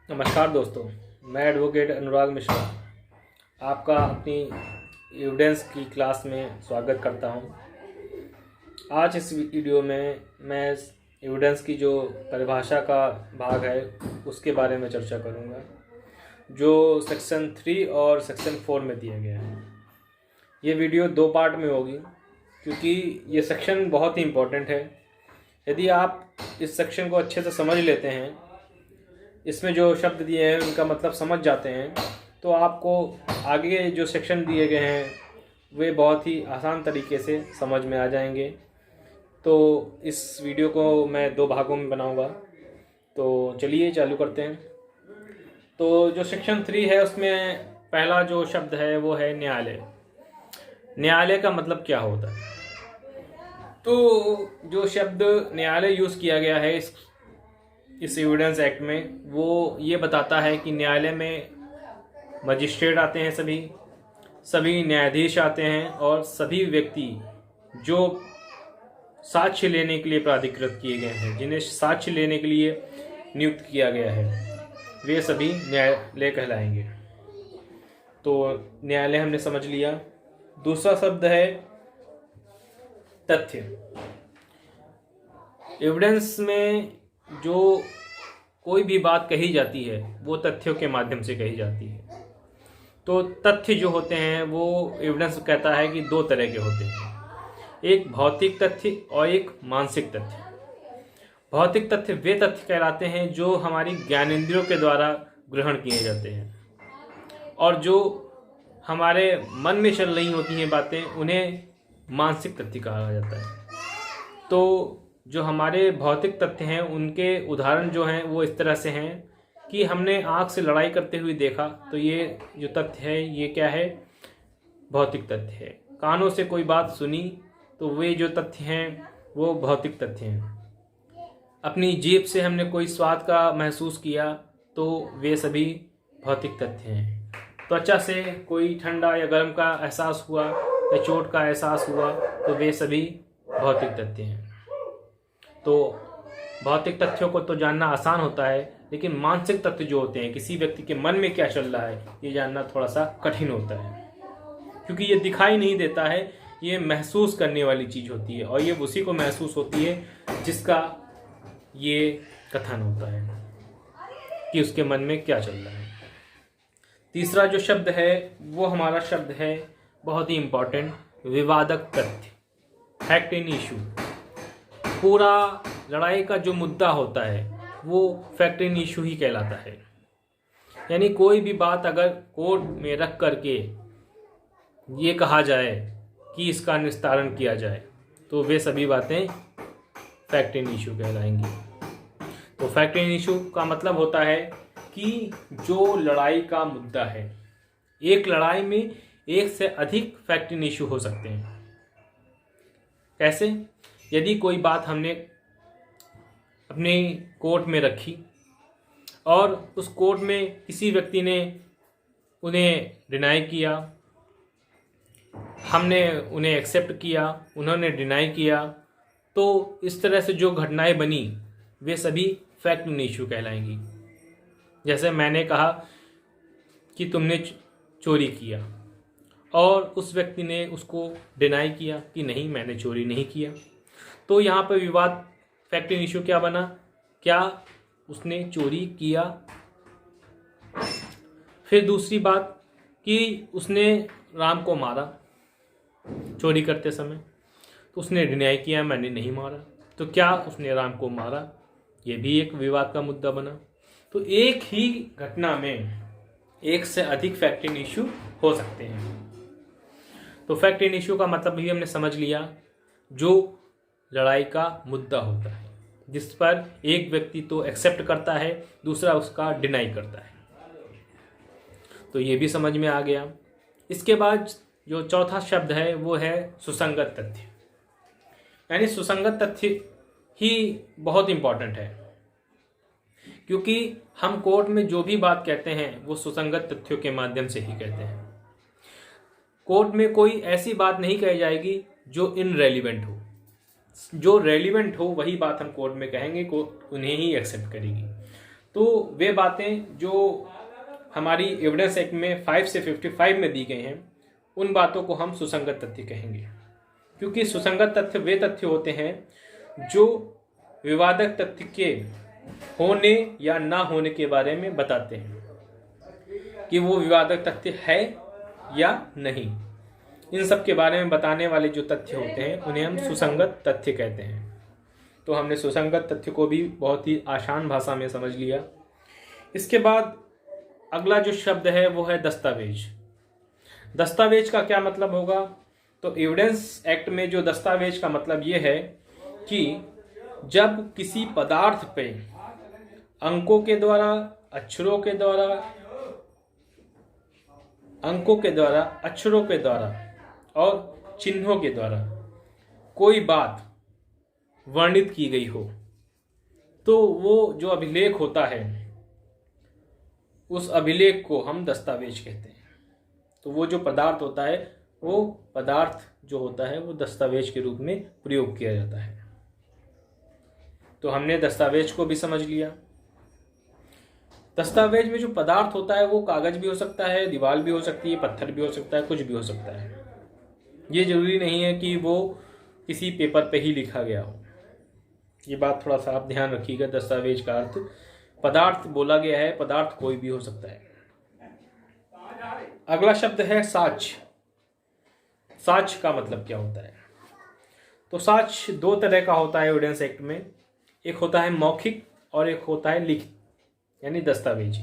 नमस्कार दोस्तों, मैं एडवोकेट अनुराग मिश्रा आपका अपनी एविडेंस की क्लास में स्वागत करता हूं। आज इस वीडियो में मैं एविडेंस की जो परिभाषा का भाग है उसके बारे में चर्चा करूंगा, जो सेक्शन 3 और सेक्शन 4 में दिया गया है। ये वीडियो 2 पार्ट में होगी क्योंकि ये सेक्शन बहुत ही इम्पोर्टेंट है। यदि आप इस सेक्शन को अच्छे से समझ लेते हैं, इसमें जो शब्द दिए हैं उनका मतलब समझ जाते हैं, तो आपको आगे जो सेक्शन दिए गए हैं वे बहुत ही आसान तरीके से समझ में आ जाएंगे। तो इस वीडियो को मैं 2 भागों में बनाऊंगा। तो चलिए चालू करते हैं। तो जो सेक्शन 3 है उसमें पहला जो शब्द है वो है न्यायालय। न्यायालय का मतलब क्या होता है? तो जो शब्द न्यायालय यूज़ किया गया है इस एविडेंस एक्ट में, वो ये बताता है कि न्यायालय में मजिस्ट्रेट आते हैं, सभी न्यायाधीश आते हैं और सभी व्यक्ति जो साक्ष्य लेने के लिए प्राधिकृत किए गए हैं, जिन्हें साक्ष्य लेने के लिए नियुक्त किया गया है, वे सभी न्यायालय कहलाएंगे। तो न्यायालय हमने समझ लिया। दूसरा शब्द है तथ्य। एविडेंस में जो कोई भी बात कही जाती है वो तथ्यों के माध्यम से कही जाती है। तो तथ्य जो होते हैं वो एविडेंस कहता है कि 2 तरह के होते हैं, एक भौतिक तथ्य और एक मानसिक तथ्य। भौतिक तथ्य वे तथ्य कहलाते हैं जो हमारी ज्ञानेंद्रियों के द्वारा ग्रहण किए जाते हैं, और जो हमारे मन में चल रही होती हैं बातें, उन्हें मानसिक तथ्य कहा जाता है। तो जो हमारे भौतिक तथ्य हैं उनके उदाहरण जो हैं वो इस तरह से हैं कि हमने आँख से लड़ाई करते हुए देखा, तो ये जो तथ्य है ये क्या है? भौतिक तथ्य है। कानों से कोई बात सुनी, तो वे जो तथ्य हैं वो भौतिक तथ्य हैं। अपनी जीभ से हमने कोई स्वाद का महसूस किया, तो वे सभी भौतिक तथ्य हैं। त्वचा से कोई ठंडा या गर्म का एहसास हुआ या चोट का एहसास हुआ, तो वे सभी भौतिक तथ्य हैं। तो भौतिक तथ्यों को तो जानना आसान होता है, लेकिन मानसिक तथ्य जो होते हैं, किसी व्यक्ति के मन में क्या चल रहा है, ये जानना थोड़ा सा कठिन होता है, क्योंकि ये दिखाई नहीं देता है, ये महसूस करने वाली चीज़ होती है, और ये उसी को महसूस होती है जिसका ये कथन होता है कि उसके मन में क्या चल रहा है। तीसरा जो शब्द है वो हमारा शब्द है बहुत ही इम्पोर्टेंट, विवादक तथ्य, फैक्ट इन इशू। पूरा लड़ाई का जो मुद्दा होता है वो फैक्ट इन इशू ही कहलाता है। यानी कोई भी बात अगर कोर्ट में रख करके ये कहा जाए कि इसका निस्तारण किया जाए, तो वे सभी बातें फैक्ट इन इशू कहलाएंगी। तो फैक्ट इन इशू का मतलब होता है कि जो लड़ाई का मुद्दा है, एक लड़ाई में एक से अधिक फैक्ट इन इशू हो सकते हैं। कैसे? यदि कोई बात हमने अपने कोर्ट में रखी और उस कोर्ट में किसी व्यक्ति ने उन्हें डिनाई किया, हमने उन्हें एक्सेप्ट किया, उन्होंने डिनाई किया, तो इस तरह से जो घटनाएं बनी वे सभी फैक्ट इन इशू कहलाएंगी। जैसे मैंने कहा कि तुमने चोरी किया, और उस व्यक्ति ने उसको डिनाई किया कि नहीं, मैंने चोरी नहीं किया, तो यहाँ पर विवाद फैक्ट इन इशू क्या बना? क्या उसने चोरी किया? फिर दूसरी बात कि उसने राम को मारा चोरी करते समय, तो उसने डिनाई किया मैंने नहीं मारा, तो क्या उसने राम को मारा? ये भी एक विवाद का मुद्दा बना। तो एक ही घटना में एक से अधिक फैक्ट इन इशू हो सकते हैं। तो फैक्ट इन इशू का मतलब भी हमने समझ लिया, जो लड़ाई का मुद्दा होता है जिस पर एक व्यक्ति तो एक्सेप्ट करता है, दूसरा उसका डिनाई करता है। तो ये भी समझ में आ गया। इसके बाद जो चौथा शब्द है वो है सुसंगत तथ्य। यानी सुसंगत तथ्य ही बहुत इंपॉर्टेंट है, क्योंकि हम कोर्ट में जो भी बात कहते हैं वो सुसंगत तथ्यों के माध्यम से ही कहते हैं। कोर्ट में कोई ऐसी बात नहीं कही जाएगी जो इनरेलीवेंट हो। जो रेलिवेंट हो वही बात हम कोर्ट में कहेंगे, कोर्ट उन्हें ही एक्सेप्ट करेगी। तो वे बातें जो हमारी एविडेंस एक्ट में 5 से 55 में दी गई हैं, उन बातों को हम सुसंगत तथ्य कहेंगे, क्योंकि सुसंगत तथ्य वे तथ्य होते हैं जो विवादक तथ्य के होने या ना होने के बारे में बताते हैं कि वो विवादक तथ्य है या नहीं। इन सब के बारे में बताने वाले जो तथ्य होते हैं उन्हें हम सुसंगत तथ्य कहते हैं। तो हमने सुसंगत तथ्य को भी बहुत ही आसान भाषा में समझ लिया। इसके बाद अगला जो शब्द है वो है दस्तावेज। दस्तावेज का क्या मतलब होगा? तो एविडेंस एक्ट में जो दस्तावेज का मतलब ये है कि जब किसी पदार्थ पे अंकों के द्वारा, अक्षरों के द्वारा, अक्षरों के द्वारा और चिन्हों के द्वारा कोई बात वर्णित की गई हो, तो वो जो अभिलेख होता है उस अभिलेख को हम दस्तावेज कहते हैं। तो वो जो पदार्थ होता है, वो पदार्थ जो होता है वो दस्तावेज के रूप में प्रयोग किया जाता है। तो हमने दस्तावेज को भी समझ लिया। दस्तावेज में जो पदार्थ होता है वो कागज भी हो सकता है, दीवार भी हो सकती है, पत्थर भी हो सकता है, कुछ भी हो सकता है। ये जरूरी नहीं है कि वो किसी पेपर पे ही लिखा गया हो। ये बात थोड़ा सा आप ध्यान रखिएगा। दस्तावेज का अर्थ पदार्थ बोला गया है, पदार्थ कोई भी हो सकता है। अगला शब्द है साक्ष्य। साक्ष्य का मतलब क्या होता है? तो साक्ष्य दो तरह का होता है एविडेंस एक्ट में। एक होता है मौखिक और एक होता है लिखित, यानी दस्तावेजी।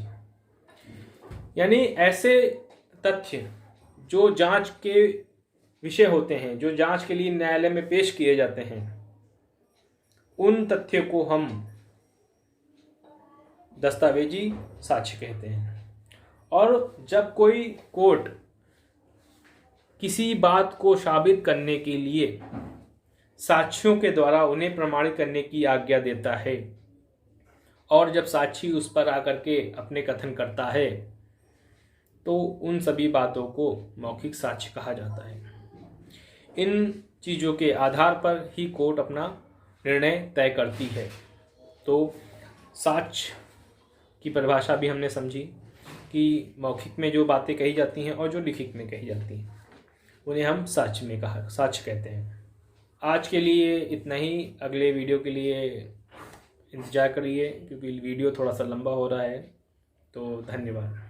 यानी ऐसे तथ्य जो जांच के विषय होते हैं, जो जांच के लिए न्यायालय में पेश किए जाते हैं, उन तथ्यों को हम दस्तावेजी साक्ष्य कहते हैं। और जब कोई कोर्ट किसी बात को साबित करने के लिए साक्ष्यों के द्वारा उन्हें प्रमाणित करने की आज्ञा देता है, और जब साक्षी उस पर आकर के अपने कथन करता है, तो उन सभी बातों को मौखिक साक्ष्य कहा जाता है। इन चीज़ों के आधार पर ही कोर्ट अपना निर्णय तय करती है। तो साक्ष्य की परिभाषा भी हमने समझी कि मौखिक में जो बातें कही जाती हैं और जो लिखित में कही जाती हैं उन्हें हम साक्ष्य कहते हैं। आज के लिए इतना ही। अगले वीडियो के लिए इंतजार करिए, क्योंकि वीडियो थोड़ा सा लंबा हो रहा है। तो धन्यवाद।